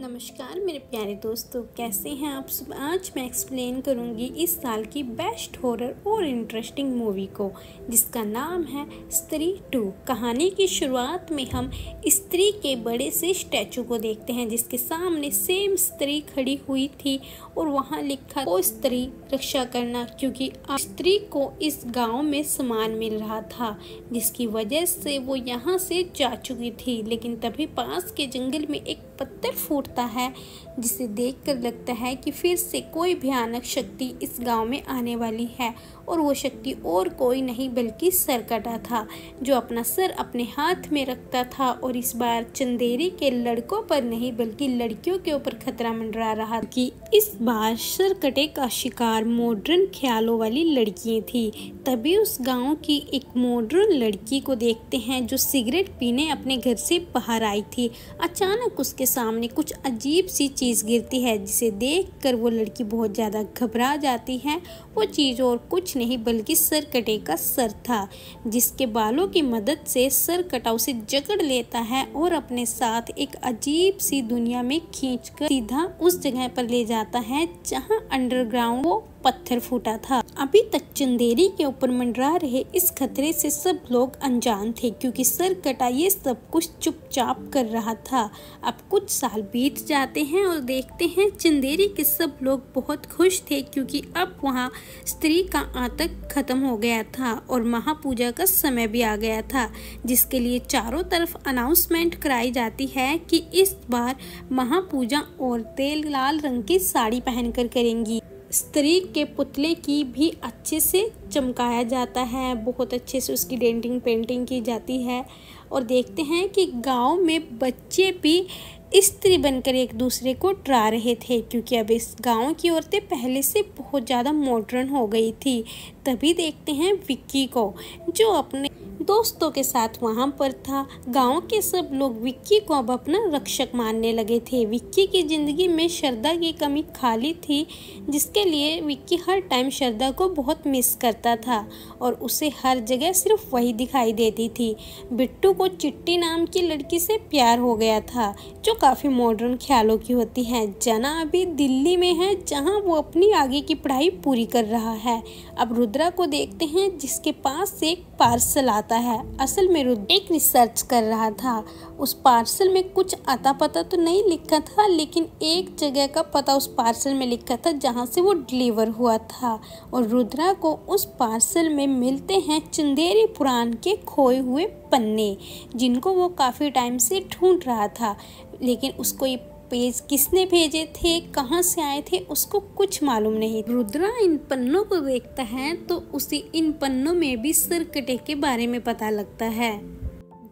नमस्कार मेरे प्यारे दोस्तों, कैसे हैं आप सब। आज मैं एक्सप्लेन करूंगी इस साल की बेस्ट हॉरर और इंटरेस्टिंग मूवी को, जिसका नाम है स्त्री 2। कहानी की शुरुआत में हम स्त्री के बड़े से स्टैचू को देखते हैं, जिसके सामने सेम स्त्री खड़ी हुई थी और वहां लिखा ओ स्त्री रक्षा करना, क्योंकि स्त्री को इस गांव में सामान मिल रहा था, जिसकी वजह से वो यहाँ से जा चुकी थी। लेकिन तभी पास के जंगल में एक पत्थर फूटता है, जिसे देखकर लगता है कि फिर से कोई भयानक शक्ति इस गांव में आने वाली है। और वो शक्ति और कोई नहीं बल्कि सरकटा था, जो अपना सर अपने हाथ में रखता था। और इस बार चंदेरी के लड़कों पर नहीं बल्कि लड़कियों के ऊपर खतरा मंडरा रहा कि इस बार सरकटे का शिकार मॉडर्न ख्यालों वाली लड़कियां थी। तभी उस गांव की एक मॉडर्न लड़की को देखते हैं, जो सिगरेट पीने अपने घर से बाहर आई थी। अचानक उसके सामने कुछ अजीब सी चीज गिरती है, जिसे देखकर वो लड़की बहुत ज्यादा घबरा जाती है। वो चीज और कुछ नहीं बल्कि सरकटे का सर था, जिसके बालों की मदद से सरकटा उसे जकड़ लेता है और अपने साथ एक अजीब सी दुनिया में खींचकर सीधा उस जगह पर ले जाता है जहां अंडरग्राउंड वो पत्थर फूटा था। अभी तक चंदेरी के ऊपर मंडरा रहे इस खतरे से सब लोग अनजान थे, क्योंकि सरकटा ये सब कुछ चुपचाप कर रहा था। अब कुछ साल बीत जाते हैं और देखते हैं चंदेरी के सब लोग बहुत खुश थे, क्योंकि अब वहाँ स्त्री का आतंक खत्म हो गया था और महापूजा का समय भी आ गया था, जिसके लिए चारों तरफ अनाउंसमेंट कराई जाती है कि इस बार महापूजा औरतें लाल रंग की साड़ी पहनकर करेंगी। स्त्री के पुतले की भी अच्छे से चमकाया जाता है, बहुत अच्छे से उसकी डेंटिंग पेंटिंग की जाती है। और देखते हैं कि गांव में बच्चे भी स्त्री बनकर एक दूसरे को डरा रहे थे, क्योंकि अब इस गांव की औरतें पहले से बहुत ज़्यादा मॉडर्न हो गई थी। तभी देखते हैं विक्की को, जो अपने दोस्तों के साथ वहां पर था। गांव के सब लोग विक्की को अब अपना रक्षक मानने लगे थे। विक्की की जिंदगी में श्रद्धा की कमी खाली थी, जिसके लिए विक्की हर टाइम श्रद्धा को बहुत मिस करता था और उसे हर जगह सिर्फ वही दिखाई देती थी। बिट्टू को चिट्टी नाम की लड़की से प्यार हो गया था, जो काफ़ी मॉडर्न ख्यालों की होती है। जना अभी दिल्ली में है, जहाँ वो अपनी आगे की पढ़ाई पूरी कर रहा है। अब रुद्रा को देखते हैं, जिसके पास से एक पार्सल आता है। असल में रुद्र एक रिसर्च कर रहा था। उस पार्सल में कुछ अता पता तो नहीं लिखा था, लेकिन एक जगह का पता उस पार्सल में लिखा था जहाँ से वो डिलीवर हुआ था। और रुद्रा को उस पार्सल में मिलते हैं चंदेरी पुराण के खोए हुए पन्ने, जिनको वो काफ़ी टाइम से ढूंढ रहा था। लेकिन उसको ये पेज किसने भेजे थे, कहाँ से आए थे, उसको कुछ मालूम नहीं। रुद्रा इन पन्नों को देखता है तो उसे इन पन्नों में भी सरकटे के बारे में पता लगता है,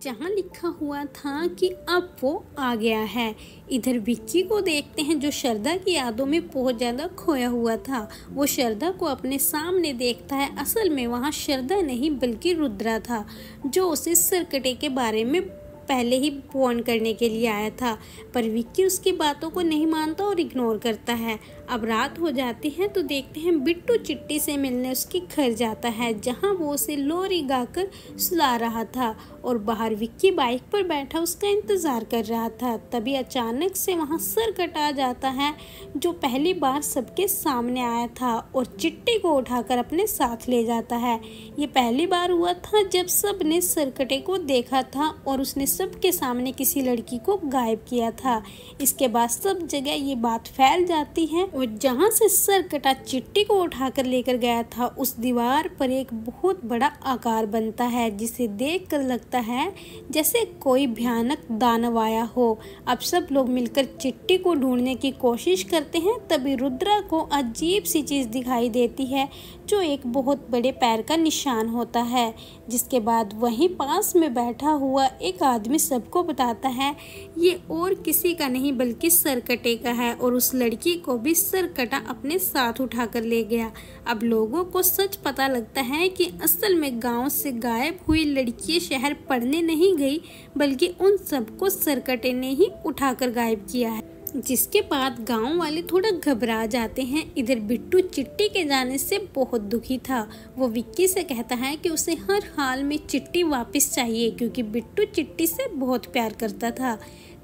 जहाँ लिखा हुआ था कि अब वो आ गया है। इधर विक्की को देखते हैं, जो श्रद्धा की यादों में बहुत ज़्यादा खोया हुआ था। वो श्रद्धा को अपने सामने देखता है। असल में वहाँ श्रद्धा नहीं बल्कि रुद्रा था, जो उसे सरकटे के बारे में पहले ही वार्न करने के लिए आया था। पर विक्की उसकी बातों को नहीं मानता और इग्नोर करता है। अब रात हो जाती है तो देखते हैं बिट्टू चिट्टी से मिलने उसके घर जाता है, जहां वो उसे लोरी गाकर सुला रहा था और बाहर विक्की बाइक पर बैठा उसका इंतजार कर रहा था। तभी अचानक से वहां सरकटा जाता है, जो पहली बार सबके सामने आया था और चिट्टी को उठाकर अपने साथ ले जाता है। ये पहली बार हुआ था जब सब ने सरकटे को देखा था और उसने सबके सामने किसी लड़की को गायब किया था। इसके बाद सब जगह ये बात फैल जाती है और जहाँ से सरकटा चिट्टी को उठाकर लेकर गया था, उस दीवार पर एक बहुत बड़ा आकार बनता है, जिसे देखकर लगता है जैसे कोई भयानक दानव आया हो। अब सब लोग मिलकर चिट्टी को ढूंढने की कोशिश करते हैं। तभी रुद्रा को अजीब सी चीज दिखाई देती है, जो एक बहुत बड़े पैर का निशान होता है। जिसके बाद वहीं पास में बैठा हुआ एक आदमी सबको बताता है ये और किसी का नहीं बल्कि सरकटे का है, और उस लड़की को भी सरकटा अपने साथ उठाकर ले गया। अब लोगों को सच पता लगता है कि असल में गांव से गायब हुई लड़की शहर पढ़ने नहीं गई, बल्कि उन सबको सरकटे ने ही उठाकर गायब किया है। जिसके बाद गांव वाले थोड़ा घबरा जाते हैं। इधर बिट्टू चिट्टी के जाने से बहुत दुखी था। वो विक्की से कहता है कि उसे हर हाल में चिट्टी वापस चाहिए, क्योंकि बिट्टू चिट्टी से बहुत प्यार करता था।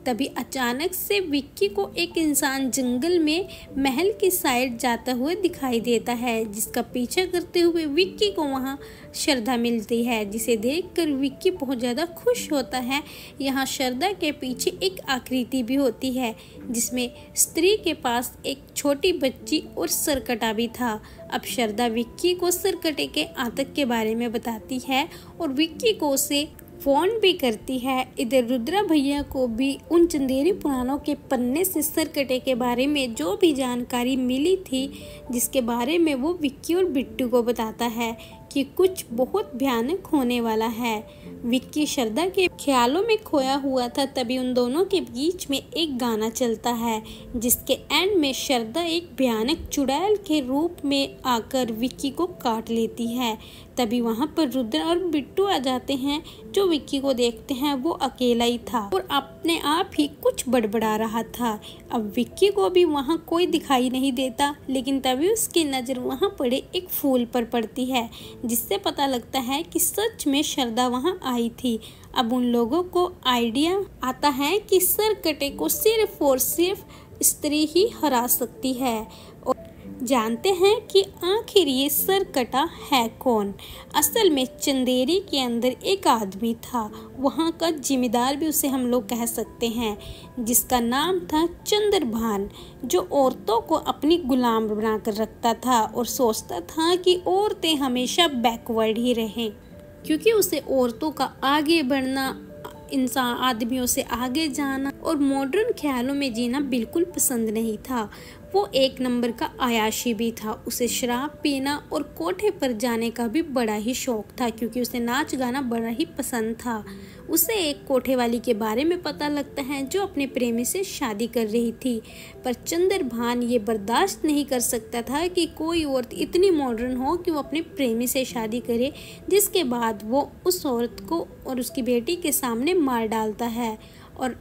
तभी अचानक से विक्की को एक इंसान जंगल में महल की साइड जाता हुआ दिखाई देता है, जिसका पीछा करते हुए विक्की को वहां श्रद्धा मिलती है, जिसे देखकर विक्की बहुत ज़्यादा खुश होता है। यहाँ श्रद्धा के पीछे एक आकृति भी होती है जिसमें स्त्री के पास एक छोटी बच्ची और सरकटा भी था। अब श्रद्धा विक्की को सरकटे के आतंक के बारे में बताती है और विक्की को उसे फोन भी करती है। इधर रुद्रा भैया को भी उन चंदेरी पुराणों के पन्ने से सरकटे के बारे में जो भी जानकारी मिली थी, जिसके बारे में वो विक्की और बिट्टू को बताता है कि कुछ बहुत भयानक होने वाला है। विक्की श्रद्धा के ख्यालों में खोया हुआ था, तभी उन दोनों के बीच में एक गाना चलता है, जिसके एंड में श्रद्धा एक भयानक चुड़ैल के रूप में आकर विक्की को काट लेती है। तभी वहां पर रुद्र और बिट्टू आ जाते हैं, जो विक्की को देखते हैं वो अकेला ही था और अपने आप ही कुछ बड़बड़ा रहा था। अब विक्की को भी वहां कोई दिखाई नहीं देता, लेकिन तभी उसकी नज़र वहां पड़े एक फूल पर पड़ती है, जिससे पता लगता है कि सच में श्रद्धा वहां आई थी। अब उन लोगों को आइडिया आता है कि सरकटे को सिर्फ और सिर्फ स्त्री ही हरा सकती है और जानते हैं कि आखिर ये सरकटा है कौन। असल में चंदेरी के अंदर एक आदमी था, वहाँ का जिम्मेदार भी उसे हम लोग कह सकते हैं, जिसका नाम था चंद्रभान, जो औरतों को अपनी गुलाम बनाकर रखता था और सोचता था कि औरतें हमेशा बैकवर्ड ही रहें, क्योंकि उसे औरतों का आगे बढ़ना, इंसान आदमियों से आगे जाना और मॉडर्न ख्यालों में जीना बिल्कुल पसंद नहीं था। वो एक नंबर का अयाशी भी था। उसे शराब पीना और कोठे पर जाने का भी बड़ा ही शौक था, क्योंकि उसे नाच गाना बड़ा ही पसंद था। उसे एक कोठे वाली के बारे में पता लगता है जो अपने प्रेमी से शादी कर रही थी, पर चंद्रभान ये बर्दाश्त नहीं कर सकता था कि कोई औरत इतनी मॉडर्न हो कि वो अपने प्रेमी से शादी करे, जिसके बाद वो उस औरत को और उसकी बेटी के सामने मार डालता है और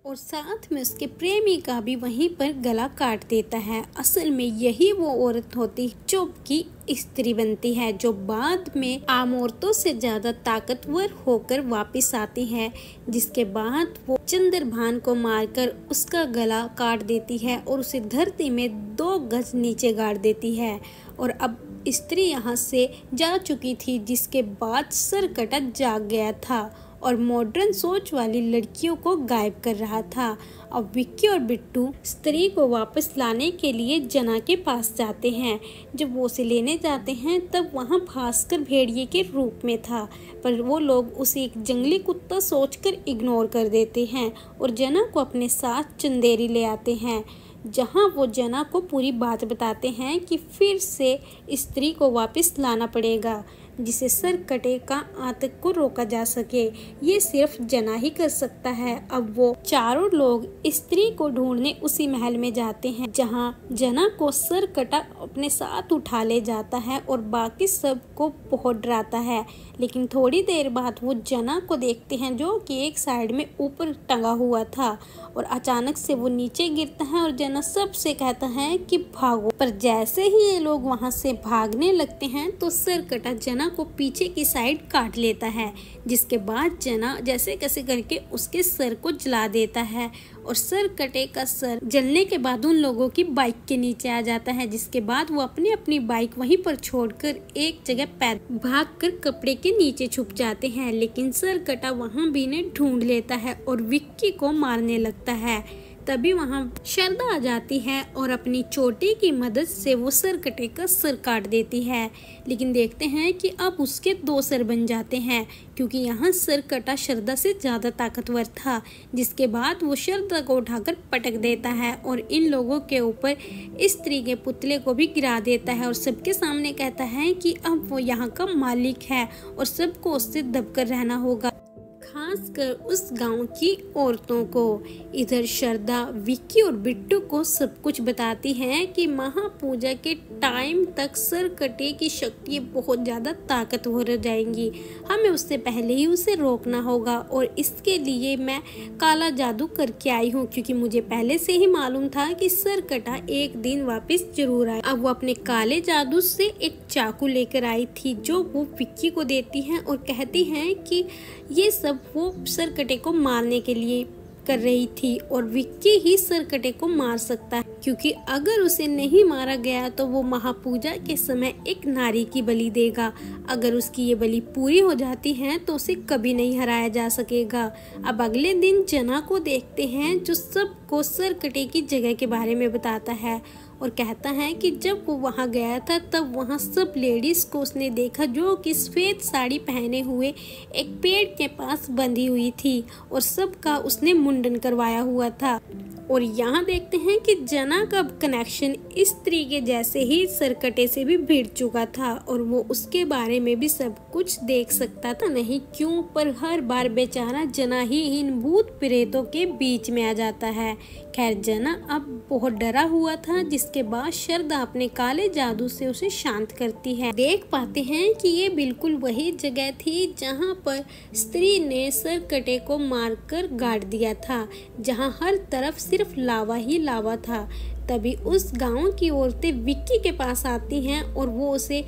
साथ में उसके प्रेमी का भी वहीं पर गला काट देता है। असल में यही वो औरत होती जो की स्त्री बनती है, जो बाद में आम औरतों से ज्यादा ताकतवर होकर वापस आती है, जिसके बाद वो चंद्रभान को मारकर उसका गला काट देती है और उसे धरती में 2 गज नीचे गाड़ देती है। और अब स्त्री यहाँ से जा चुकी थी, जिसके बाद सरकटा जाग गया था और मॉडर्न सोच वाली लड़कियों को गायब कर रहा था। अब विक्की और बिट्टू स्त्री को वापस लाने के लिए जना के पास जाते हैं। जब वो उसे लेने जाते हैं तब वहाँ भास्कर भेड़िए के रूप में था, पर वो लोग उसे एक जंगली कुत्ता सोचकर इग्नोर कर देते हैं और जना को अपने साथ चंदेरी ले आते हैं, जहाँ वो जना को पूरी बात बताते हैं कि फिर से स्त्री को वापस लाना पड़ेगा, जिसे सरकटे का आतंक को रोका जा सके। ये सिर्फ जना ही कर सकता है। अब वो चारों लोग स्त्री को ढूंढने उसी महल में जाते हैं, जहाँ जना को सरकटा अपने साथ उठा ले जाता है और बाकी सब को बहुत डराता है। लेकिन थोड़ी देर बाद वो जना को देखते हैं, जो कि एक साइड में ऊपर टंगा हुआ था, और अचानक से वो नीचे गिरता है और जना सबसे कहता है कि भागो। पर जैसे ही ये लोग वहाँ से भागने लगते हैं तो सरकटा जना को पीछे की साइड काट लेता है, जिसके बाद जना जैसे कैसे करके उसके सर को जला देता है और सरकटे का सर जलने के बाद उन लोगों की बाइक के नीचे आ जाता है, जिसके बाद वो अपनी अपनी बाइक वहीं पर छोड़कर एक जगह भागकर कपड़े के नीचे छुप जाते हैं। लेकिन सरकटा वहां भी इन्हें ढूंढ लेता है और विक्की को मारने लगता है। तभी वहाँ श्रद्धा आ जाती है और अपनी चोटी की मदद से वो सरकटे का सर काट देती है। लेकिन देखते हैं कि अब उसके 2 सर बन जाते हैं, क्योंकि यहाँ सरकटा श्रद्धा से ज़्यादा ताकतवर था, जिसके बाद वो श्रद्धा को उठाकर पटक देता है और इन लोगों के ऊपर स्त्री के पुतले को भी गिरा देता है और सबके सामने कहता है कि अब वो यहाँ का मालिक है और सबको उससे दबकर रहना होगा, खासकर उस गांव की औरतों को। इधर श्रद्धा विक्की और बिट्टू को सब कुछ बताती है कि महापूजा के टाइम तक सरकटे की शक्ति बहुत ज़्यादा ताकतवर हो जाएंगी, हमें उससे पहले ही उसे रोकना होगा और इसके लिए मैं काला जादू करके आई हूँ, क्योंकि मुझे पहले से ही मालूम था कि सरकटा एक दिन वापस जरूर आए। अब वो अपने काले जादू से एक चाकू लेकर आई थी, जो वो विक्की को देती हैं और कहती हैं कि ये सब वो सरकटे को मारने के लिए कर रही थी और विक्की ही सरकटे को मार सकता है, क्योंकि अगर उसे नहीं मारा गया तो वो महापूजा के समय एक नारी की बलि देगा। अगर उसकी ये बलि पूरी हो जाती है तो उसे कभी नहीं हराया जा सकेगा। अब अगले दिन जना को देखते हैं जो सबको सरकटे की जगह के बारे में बताता है और कहता है कि जब वो वहाँ गया था तब वहाँ सब लेडीज को उसने देखा जो कि सफेद साड़ी पहने हुए एक पेड़ के पास बंधी हुई थी और सबका उसने मुंडन करवाया हुआ था। और यहाँ देखते हैं कि जना का कनेक्शन इस तरीके जैसे ही सरकटे से भी भिड़ चुका था और वो उसके बारे में भी सब कुछ देख सकता था, नहीं क्यों, पर हर बार बेचारा जना ही इन भूत प्रेतों के बीच में आ जाता है। खैर जना अब बहुत डरा हुआ था, जिसके बाद श्रद्धा अपने काले जादू से उसे शांत करती है। देख पाते हैं कि ये बिल्कुल वही जगह थी जहाँ पर स्त्री ने सरकटे को मारकर गाड़ दिया था, जहाँ हर तरफ सिर्फ लावा ही लावा था। तभी उस गांव की औरतें विक्की के पास आती हैं और वो उसे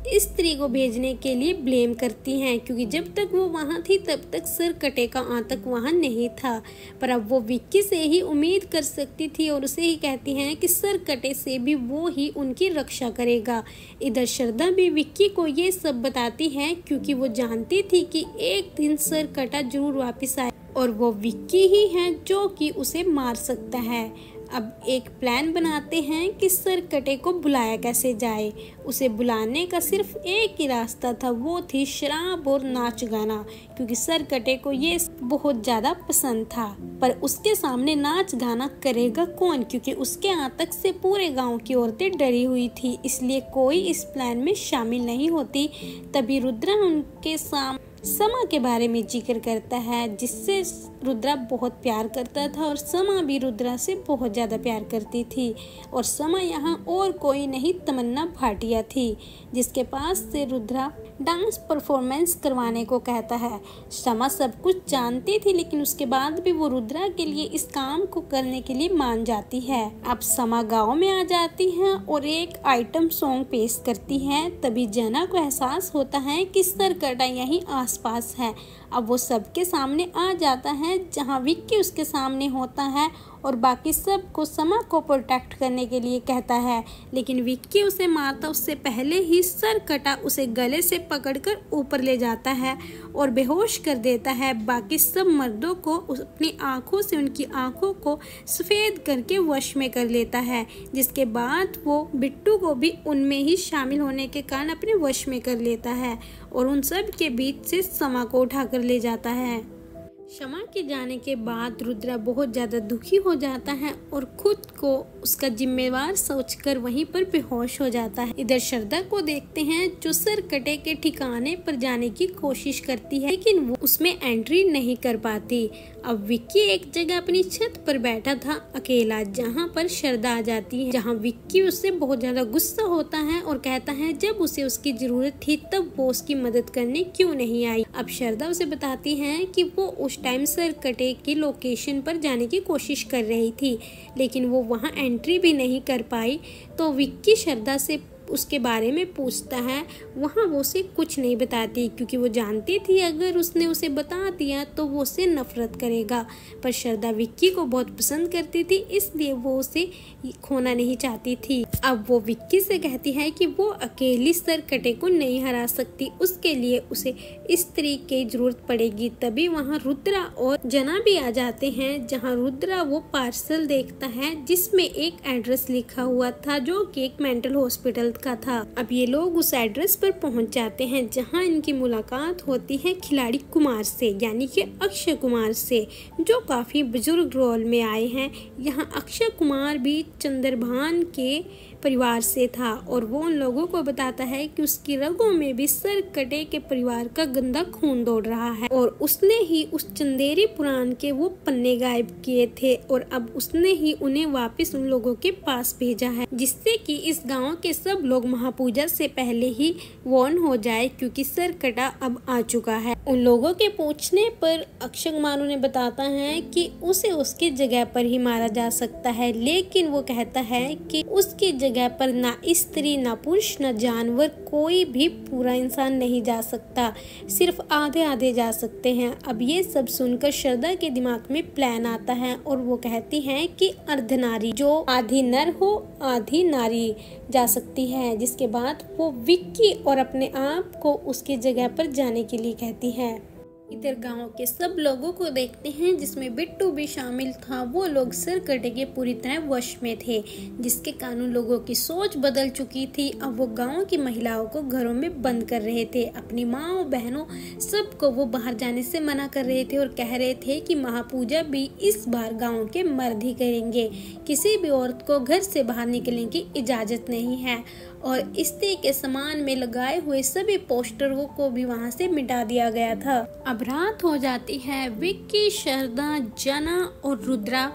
इस स्त्री को भेजने के लिए ब्लेम करती हैं, क्योंकि जब तक वो वहाँ थी तब तक सरकटे का आतंक वहाँ नहीं था। पर अब वो विक्की से ही उम्मीद कर सकती थी और उसे ही कहती हैं कि सरकटे से भी वो ही उनकी रक्षा करेगा। इधर श्रद्धा भी विक्की को ये सब बताती है, क्योंकि वो जानती थी कि एक दिन सरकटा जरूर वापस आए और वो विक्की ही है जो कि उसे मार सकता है। अब एक प्लान बनाते हैं कि सरकटे को बुलाया कैसे जाए। उसे बुलाने का सिर्फ एक ही रास्ता था, वो थी शराब और नाच गाना, क्योंकि सरकटे को ये बहुत ज़्यादा पसंद था। पर उसके सामने नाच गाना करेगा कौन, क्योंकि उसके आतंक से पूरे गांव की औरतें डरी हुई थी, इसलिए कोई इस प्लान में शामिल नहीं होती। तभी रुद्रा उनके सामने समा के बारे में जिक्र करता है, जिससे रुद्रा बहुत प्यार करता था और समा भी रुद्रा से बहुत ज़्यादा प्यार करती थी। और समा यहाँ और कोई नहीं तमन्ना भाटिया थी, जिसके पास से रुद्रा डांस परफॉर्मेंस करवाने को कहता है। समा सब कुछ जानती थी, लेकिन उसके बाद भी वो रुद्रा के लिए इस काम को करने के लिए मान जाती है। अब समा गाँव में आ जाती है और एक आइटम सॉन्ग पेश करती है। तभी जना को एहसास होता है कि सरकटा यहीं पास है। अब वो सबके सामने आ जाता है, जहां विक्की उसके सामने होता है और बाकी सबको समा को प्रोटेक्ट करने के लिए कहता है, लेकिन विक्की उसे मारता उससे पहले ही सरकटा उसे गले से पकड़कर ऊपर ले जाता है और बेहोश कर देता है। बाकी सब मर्दों को अपनी आंखों से उनकी आंखों को सफ़ेद करके वश में कर लेता है, जिसके बाद वो बिट्टू को भी उनमें ही शामिल होने के कारण अपने वश में कर लेता है और उन सब के बीच से समा को उठाकर ले जाता है। क्षमा के जाने के बाद रुद्रा बहुत ज़्यादा दुखी हो जाता है और खुद को उसका जिम्मेवार सोचकर वहीं पर बेहोश हो जाता है। इधर श्रद्धा को देखते हैं जो सरकटे के ठिकाने पर जाने की कोशिश करती है, लेकिन वो उसमें एंट्री नहीं कर पाती। अब विक्की एक जगह अपनी छत पर बैठा था अकेला, जहाँ पर श्रद्धा आ जाती है, जहाँ विक्की उससे बहुत ज़्यादा गुस्सा होता है और कहता है जब उसे उसकी ज़रूरत थी तब वो उसकी मदद करने क्यों नहीं आई। अब श्रद्धा उसे बताती है कि वो उस टाइम सरकटे की लोकेशन पर जाने की कोशिश कर रही थी, लेकिन वो वहाँ एंट्री भी नहीं कर पाई। तो विक्की श्रद्धा से उसके बारे में पूछता है, वहाँ वो उसे कुछ नहीं बताती, क्योंकि वो जानती थी अगर उसने उसे बता दिया तो वो उससे नफरत करेगा। पर श्रद्धा विक्की को बहुत पसंद करती थी, इसलिए वो उसे खोना नहीं चाहती थी। अब वो विक्की से कहती है कि वो अकेली सरकटे को नहीं हरा सकती, उसके लिए उसे इस तरीके की जरूरत पड़ेगी। तभी वहाँ रुद्रा और जना भी आ जाते हैं, जहाँ रुद्रा वो पार्सल देखता है जिसमें एक एड्रेस लिखा हुआ था जो कि एक मेंटल हॉस्पिटल का था। अब ये लोग उस एड्रेस पर पहुंच जाते हैं, जहां इनकी मुलाकात होती है खिलाड़ी कुमार से, यानी कि अक्षय कुमार से, जो काफी बुजुर्ग रोल में आए हैं। यहाँ अक्षय कुमार भी चंद्रभान के परिवार से था और वो उन लोगों को बताता है कि उसकी रगों में भी सरकटे के परिवार का गंदा खून दौड़ रहा है और उसने ही उस चंदेरी पुराण के वो पन्ने गायब किए थे और अब उसने ही उन्हें वापस उन लोगों के पास भेजा है, जिससे कि इस गांव के सब लोग महापूजा से पहले ही वॉर्न हो जाए, क्योंकि सरकटा अब आ चुका है। उन लोगों के पूछने पर अक्षय कुमार उन्हें बताता है कि उसे उसकी जगह पर ही मारा जा सकता है, लेकिन वो कहता है कि उसकी जगह जगह पर ना स्त्री, ना पुरुष, ना जानवर, कोई भी पूरा इंसान नहीं जा सकता, सिर्फ आधे आधे जा सकते हैं। अब ये सब सुनकर श्रद्धा के दिमाग में प्लान आता है और वो कहती हैं कि अर्धनारी, जो आधी नर हो आधी नारी, जा सकती है। जिसके बाद वो विक्की और अपने आप को उसकी जगह पर जाने के लिए कहती है। इधर गांव के सब लोगों को देखते हैं, जिसमें बिट्टू भी शामिल था। वो लोग सरकटे के पूरी तरह वश में थे, जिसके कारण लोगों की सोच बदल चुकी थी। अब वो गांव की महिलाओं को घरों में बंद कर रहे थे, अपनी माँओं बहनों सबको वो बाहर जाने से मना कर रहे थे और कह रहे थे कि महापूजा भी इस बार गांव के मर्द ही करेंगे, किसी भी औरत को घर से बाहर निकलने की इजाज़त नहीं है। और स्त्री के सामान में लगाए हुए सभी पोस्टरों को भी वहां से मिटा दिया गया था। अब रात हो जाती है। विक्की, श्रद्धा, जना और रुद्रा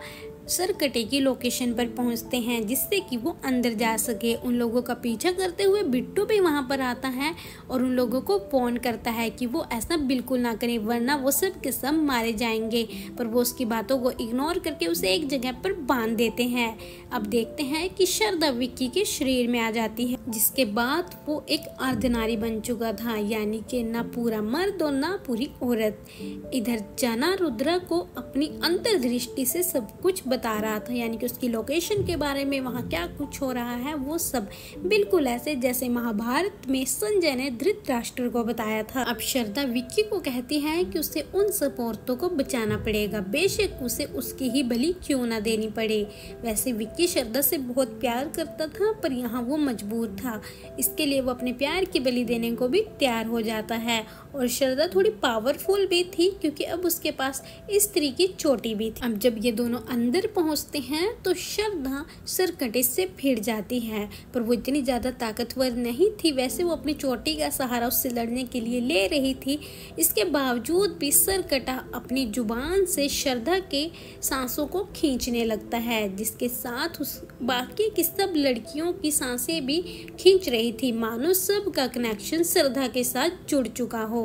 सरकटे की लोकेशन पर पहुंचते हैं, जिससे कि वो अंदर जा सके। उन लोगों का पीछा करते हुए बिट्टू भी वहां पर आता है और उन लोगों को फोन करता है कि वो ऐसा बिल्कुल ना करें, वरना वो सब के सब मारे जाएंगे। पर वो उसकी बातों को इग्नोर करके उसे एक जगह पर बांध देते हैं। अब देखते हैं कि श्रद्धा विक्की के शरीर में आ जाती है, जिसके बाद वो एक अर्धनारी बन चुका था, यानी कि ना पूरा मर्द और ना पूरी औरत। इधर जना रुद्रा को अपनी अंतर्दृष्टि से सब कुछ बता रहा था, यानी कि उसकी लोकेशन के बारे में, वहाँ क्या कुछ हो रहा है, वो सब बिल्कुल ऐसे जैसे महाभारत में संजय ने धृतराष्ट्र को बताया था। अब श्रद्धा विक्की को कहती है कि उसे उन सब औरतों को बचाना पड़ेगा, बेशक उसे उसकी ही बलि क्यों ना देनी पड़े। वैसे विक्की श्रद्धा से बहुत प्यार करता था, पर यहाँ वो मजबूर था। इसके लिए वो अपने प्यार की बलि देने को भी तैयार हो जाता है। और श्रद्धा थोड़ी पावरफुल भी थी, क्योंकि अब उसके पास स्त्री की चोटी भी थी। अब जब ये दोनों अंदर पहुंचते हैं तो श्रद्धा सरकटे से भिड़ जाती है, पर वो इतनी ज्यादा ताकतवर नहीं थी। वैसे वो अपनी चोटी का सहारा उससे लड़ने के लिए ले रही थी। इसके बावजूद भी सरकटा अपनी जुबान से श्रद्धा के सांसों को खींचने लगता है, जिसके साथ उस बाकी की सब लड़कियों की सांसें भी खींच रही थी, मानो सब का कनेक्शन श्रद्धा के साथ जुड़ चुका हो।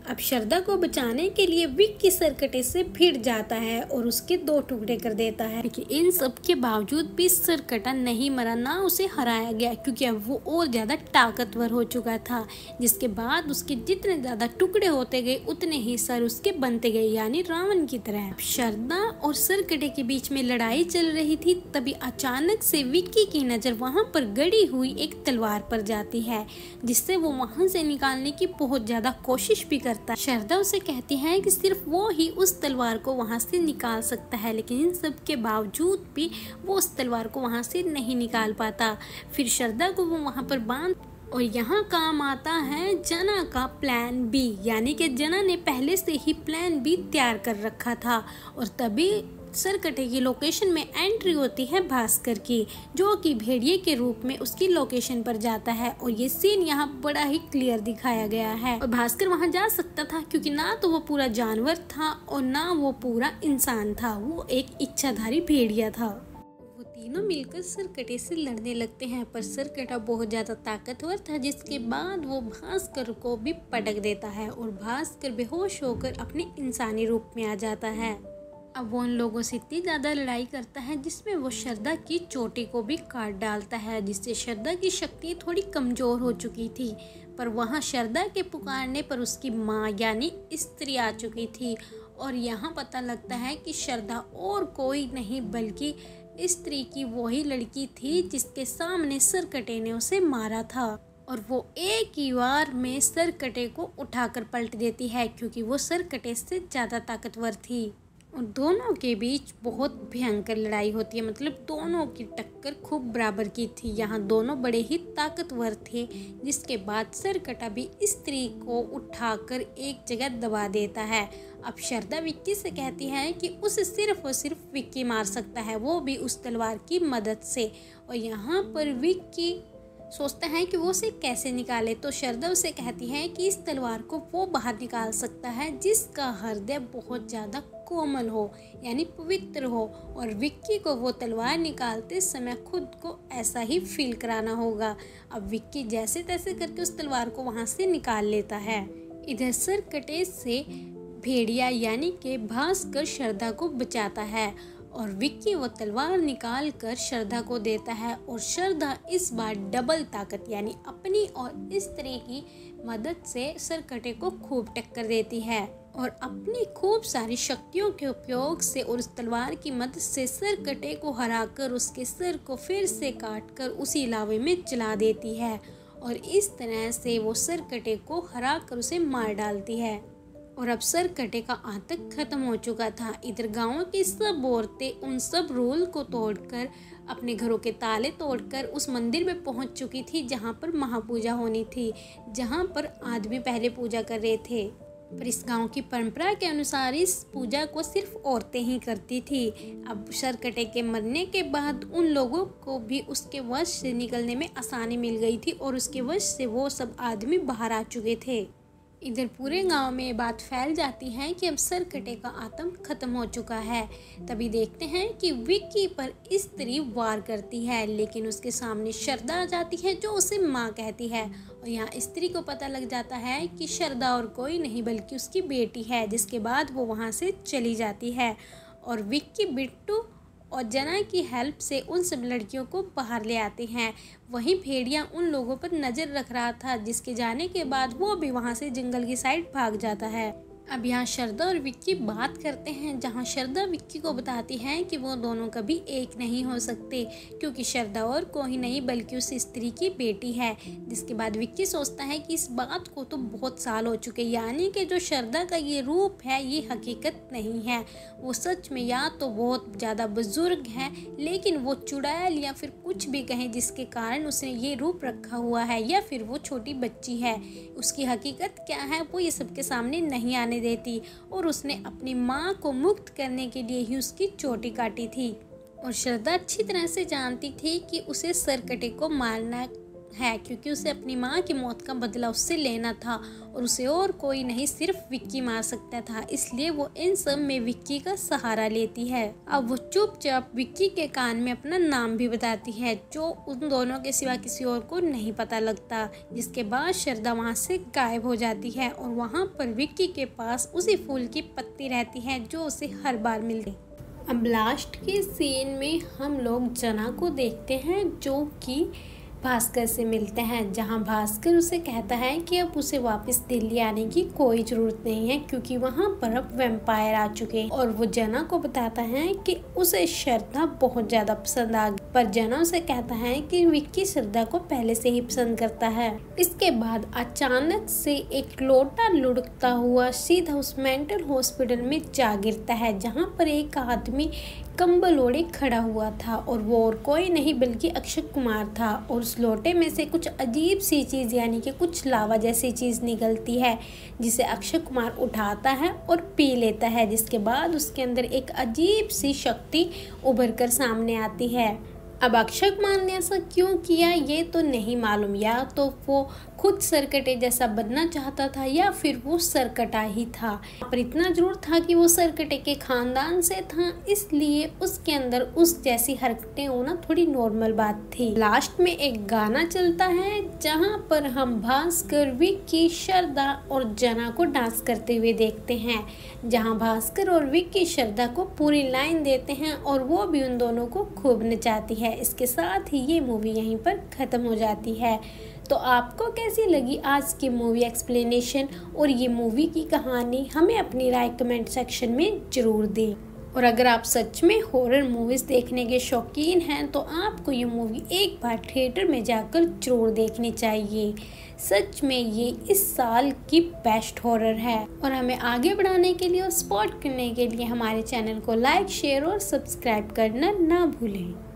अब श्रद्धा को बचाने के लिए विक्की सरकटे से भिड़ जाता है और उसके 2 टुकड़े कर देता है। लेकिन इन सब के बावजूद भी सरकटा नहीं मरा, ना उसे हराया गया, क्योंकि अब वो और ज्यादा ताकतवर हो चुका था। जिसके बाद उसके जितने ज्यादा टुकड़े होते गए उतने ही सर उसके बनते गए, यानी रावण की तरह। श्रद्धा और सरकटे के बीच में लड़ाई चल रही थी, तभी अचानक से विक्की की नजर वहाँ पर गड़ी हुई एक तलवार पर जाती है, जिससे वो वहाँ से निकालने की बहुत ज्यादा कोशिश भी श्रद्धा उसे कहती है कि सिर्फ वो ही उस तलवार को वहां से निकाल सकता है, लेकिन इन सब के बावजूद भी वो उस तलवार को वहां से नहीं निकाल पाता। फिर श्रद्धा को वो वहां पर बांध, और यहाँ काम आता है जना का प्लान बी, यानी कि जना ने पहले से ही प्लान बी तैयार कर रखा था। और तभी सरकटे की लोकेशन में एंट्री होती है भास्कर की, जो कि भेड़िए के रूप में उसकी लोकेशन पर जाता है। और ये सीन यहाँ बड़ा ही क्लियर दिखाया गया है। और भास्कर वहाँ जा सकता था, क्योंकि ना तो वो पूरा जानवर था और ना वो पूरा इंसान था, वो एक इच्छाधारी भेड़िया था। वो तीनों मिलकर सरकटे से लड़ने लगते हैं, पर सरकटा बहुत ज्यादा ताकतवर था, जिसके बाद वो भास्कर को भी पटक देता है और भास्कर बेहोश होकर अपने इंसानी रूप में आ जाता है। अब वो उन लोगों से इतनी ज़्यादा लड़ाई करता है, जिसमें वो श्रद्धा की चोटी को भी काट डालता है, जिससे श्रद्धा की शक्ति थोड़ी कमज़ोर हो चुकी थी। पर वहाँ श्रद्धा के पुकारने पर उसकी माँ यानी स्त्री आ चुकी थी। और यहाँ पता लगता है कि श्रद्धा और कोई नहीं बल्कि स्त्री की वही लड़की थी, जिसके सामने सरकटे ने उसे मारा था। और वो एक ही बार में सरकटे को उठाकर पलट देती है, क्योंकि वो सरकटे से ज़्यादा ताकतवर थी। और दोनों के बीच बहुत भयंकर लड़ाई होती है, मतलब दोनों की टक्कर खूब बराबर की थी। यहाँ दोनों बड़े ही ताकतवर थे, जिसके बाद सरकटा भी स्त्री को उठाकर एक जगह दबा देता है। अब श्रद्धा विक्की से कहती है कि उसे सिर्फ और सिर्फ विक्की मार सकता है, वो भी उस तलवार की मदद से। और यहाँ पर विक्की सोचता है कि वो उसे कैसे निकाले, तो श्रद्धा उसे कहती है कि इस तलवार को वो बाहर निकाल सकता है जिसका हृदय बहुत ज़्यादा कोमल हो, यानी पवित्र हो। और विक्की को वो तलवार निकालते समय खुद को ऐसा ही फील कराना होगा। अब विक्की जैसे तैसे करके उस तलवार को वहाँ से निकाल लेता है। इधर सरकटे से भेड़िया यानी कि भास्कर श्रद्धा को बचाता है और विक्की वो तलवार निकाल कर श्रद्धा को देता है और श्रद्धा इस बार डबल ताकत यानी अपनी और स्त्री की मदद से सरकटे को खूब टक्कर देती है और अपनी खूब सारी शक्तियों के उपयोग से और उस तलवार की मदद से सरकटे को हराकर उसके सिर को फिर से काटकर उसी लावे में जला देती है और इस तरह से वो सरकटे को हराकर उसे मार डालती है। और अब सरकटे का आतंक खत्म हो चुका था। इधर गांव की सब औरतें उन सब रूल को तोड़कर अपने घरों के ताले तोड़कर उस मंदिर में पहुंच चुकी थी जहां पर महापूजा होनी थी, जहां पर आदमी पहले पूजा कर रहे थे। पर इस गांव की परंपरा के अनुसार इस पूजा को सिर्फ औरतें ही करती थी। अब सरकटे के मरने के बाद उन लोगों को भी उसके वश से निकलने में आसानी मिल गई थी और उसके वश से वो सब आदमी बाहर आ चुके थे। इधर पूरे गांव में ये बात फैल जाती है कि अब सरकटे का आतंक खत्म हो चुका है। तभी देखते हैं कि विक्की पर स्त्री वार करती है, लेकिन उसके सामने श्रद्धा आ जाती है जो उसे माँ कहती है और यहाँ स्त्री को पता लग जाता है कि श्रद्धा और कोई नहीं बल्कि उसकी बेटी है, जिसके बाद वो वहाँ से चली जाती है और विक्की, बिट्टू और जना की हेल्प से उन सब लड़कियों को बाहर ले आते हैं। वहीं भेड़िया उन लोगों पर नज़र रख रहा था, जिसके जाने के बाद वो भी वहां से जंगल की साइड भाग जाता है। अब यहाँ श्रद्धा और विक्की बात करते हैं, जहाँ श्रद्धा विक्की को बताती है कि वो दोनों कभी एक नहीं हो सकते क्योंकि श्रद्धा और कोई नहीं बल्कि उस स्त्री की बेटी है। जिसके बाद विक्की सोचता है कि इस बात को तो बहुत साल हो चुके, यानी कि जो श्रद्धा का ये रूप है ये हकीकत नहीं है, वो सच में या तो बहुत ज़्यादा बुजुर्ग है लेकिन वो चुड़ैल या फिर कुछ भी कहें जिसके कारण उसने ये रूप रखा हुआ है, या फिर वो छोटी बच्ची है। उसकी हकीकत क्या है वो ये सबके सामने नहीं आने देती और उसने अपनी माँ को मुक्त करने के लिए ही उसकी चोटी काटी थी। और श्रद्धा अच्छी तरह से जानती थी कि उसे सरकटे को मारना है क्योंकि उसे अपनी माँ की मौत का बदला उससे लेना था और उसे और कोई नहीं सिर्फ विक्की मार सकता था, इसलिए वो इन सब में विक्की का सहारा लेती है। अब वो चुपचाप विक्की के कान में अपना नाम भी बताती है जो उन दोनों के सिवा किसी और को नहीं पता लगता। जिसके बाद श्रद्धा वहाँ से गायब हो जाती है और वहाँ पर विक्की के पास उसी फूल की पत्ती रहती है जो उसे हर बार मिलती। अब लास्ट के सीन में हम लोग जना को देखते हैं जो कि भास्कर से मिलते हैं, जहां भास्कर उसे कहता है कि अब उसे वापस दिल्ली आने की कोई ज़रूरत नहीं है क्योंकि वहां पर अब वैम्पायर आ चुके हैं। और वो जना को बताता है कि उसे श्रद्धा बहुत ज़्यादा पसंद आ गई, पर जना उसे कहता है कि विक्की श्रद्धा को पहले से ही पसंद करता है। इसके बाद अचानक से एक लोटा लुढ़कता हुआ सीधा उस मेंटल हॉस्पिटल में जा गिरता है, जहाँ पर एक आदमी कंबल ओढ़े खड़ा हुआ था और वो और कोई नहीं बल्कि अक्षय कुमार था। और उस लोटे में से कुछ अजीब सी चीज़ यानी कि कुछ लावा जैसी चीज़ निकलती है, जिसे अक्षय कुमार उठाता है और पी लेता है, जिसके बाद उसके अंदर एक अजीब सी शक्ति उभर कर सामने आती है। अब अक्षय कुमार ने ऐसा क्यों किया ये तो नहीं मालूम, या तो वो खुद सरकटे जैसा बनना चाहता था या फिर वो सरकटा ही था, पर इतना जरूर था कि वो सरकटे के खानदान से था, इसलिए उसके अंदर उस जैसी हरकतें होना थोड़ी नॉर्मल बात थी। लास्ट में एक गाना चलता है जहाँ पर हम भास्कर, विक्की, श्रद्धा और जना को डांस करते हुए देखते हैं, जहाँ भास्कर और विक्की श्रद्धा को पूरी लाइन देते हैं और वो भी उन दोनों को खूब नचाती है। इसके साथ ही ये मूवी यहीं पर ख़त्म हो जाती है। तो आपको कैसी लगी आज की मूवी एक्सप्लेनेशन और ये मूवी की कहानी, हमें अपनी राय कमेंट सेक्शन में ज़रूर दें। और अगर आप सच में हॉरर मूवीज़ देखने के शौकीन हैं तो आपको ये मूवी एक बार थिएटर में जाकर ज़रूर देखनी चाहिए। सच में ये इस साल की बेस्ट हॉरर है। और हमें आगे बढ़ाने के लिए और सपोर्ट करने के लिए हमारे चैनल को लाइक, शेयर और सब्सक्राइब करना ना भूलें।